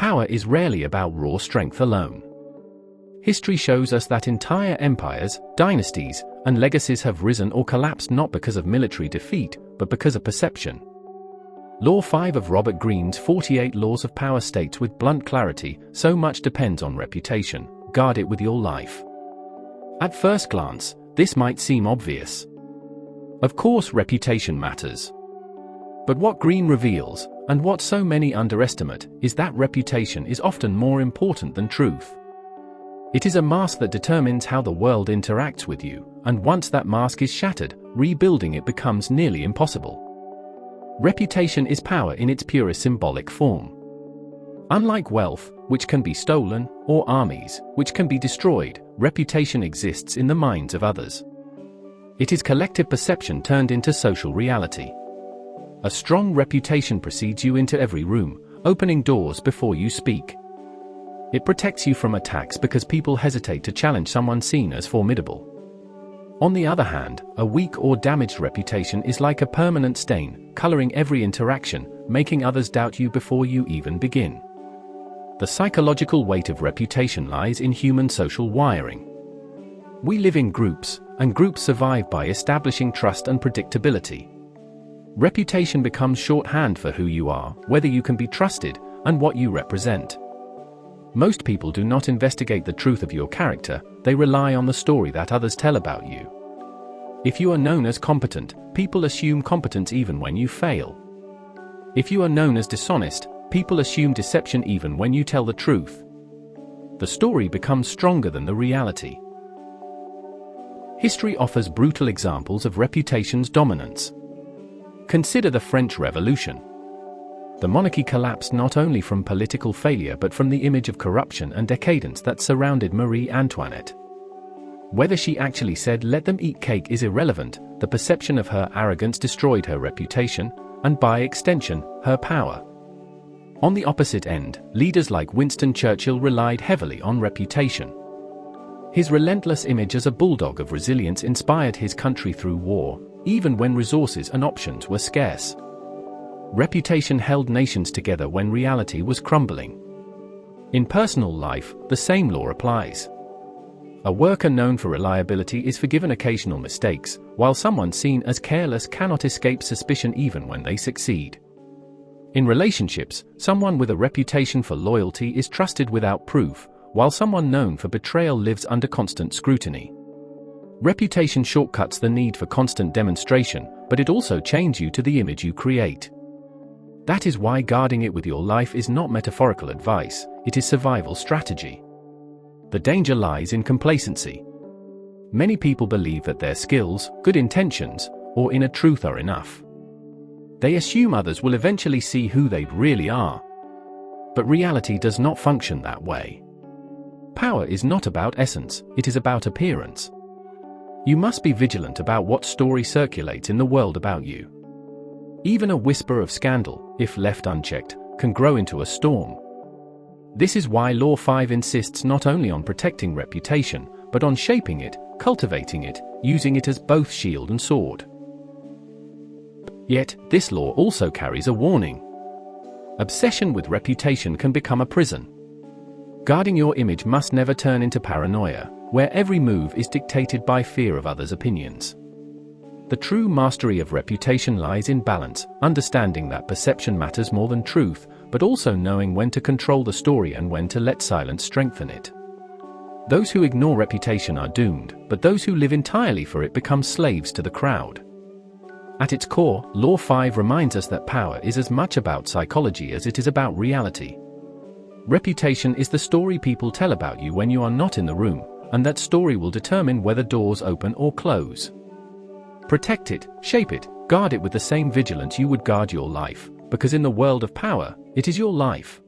Power is rarely about raw strength alone. History shows us that entire empires, dynasties, and legacies have risen or collapsed not because of military defeat, but because of perception. Law 5 of Robert Greene's 48 Laws of Power states with blunt clarity, so much depends on reputation, guard it with your life. At first glance, this might seem obvious. Of course, reputation matters. But what Greene reveals, and what so many underestimate, is that reputation is often more important than truth. It is a mask that determines how the world interacts with you, and once that mask is shattered, rebuilding it becomes nearly impossible. Reputation is power in its purest symbolic form. Unlike wealth, which can be stolen, or armies, which can be destroyed, reputation exists in the minds of others. It is collective perception turned into social reality. A strong reputation precedes you into every room, opening doors before you speak. It protects you from attacks because people hesitate to challenge someone seen as formidable. On the other hand, a weak or damaged reputation is like a permanent stain, coloring every interaction, making others doubt you before you even begin. The psychological weight of reputation lies in human social wiring. We live in groups, and groups survive by establishing trust and predictability. Reputation becomes shorthand for who you are, whether you can be trusted, and what you represent. Most people do not investigate the truth of your character, they rely on the story that others tell about you. If you are known as competent, people assume competence even when you fail. If you are known as dishonest, people assume deception even when you tell the truth. The story becomes stronger than the reality. History offers brutal examples of reputation's dominance. Consider the French Revolution. The monarchy collapsed not only from political failure but from the image of corruption and decadence that surrounded Marie Antoinette. Whether she actually said "let them eat cake" is irrelevant, the perception of her arrogance destroyed her reputation, and by extension, her power. On the opposite end, leaders like Winston Churchill relied heavily on reputation. His relentless image as a bulldog of resilience inspired his country through war, even when resources and options were scarce. Reputation held nations together when reality was crumbling. In personal life, the same law applies. A worker known for reliability is forgiven occasional mistakes, while someone seen as careless cannot escape suspicion even when they succeed. In relationships, someone with a reputation for loyalty is trusted without proof, while someone known for betrayal lives under constant scrutiny. Reputation shortcuts the need for constant demonstration, but it also chains you to the image you create. That is why guarding it with your life is not metaphorical advice, it is survival strategy. The danger lies in complacency. Many people believe that their skills, good intentions, or inner truth are enough. They assume others will eventually see who they really are. But reality does not function that way. Power is not about essence, it is about appearance. You must be vigilant about what story circulates in the world about you. Even a whisper of scandal, if left unchecked, can grow into a storm. This is why Law 5 insists not only on protecting reputation, but on shaping it, cultivating it, using it as both shield and sword. Yet, this law also carries a warning. Obsession with reputation can become a prison. Guarding your image must never turn into paranoia, where every move is dictated by fear of others' opinions. The true mastery of reputation lies in balance, understanding that perception matters more than truth, but also knowing when to control the story and when to let silence strengthen it. Those who ignore reputation are doomed, but those who live entirely for it become slaves to the crowd. At its core, Law 5 reminds us that power is as much about psychology as it is about reality. Reputation is the story people tell about you when you are not in the room, and that story will determine whether doors open or close. Protect it, shape it, guard it with the same vigilance you would guard your life, because in the world of power, it is your life.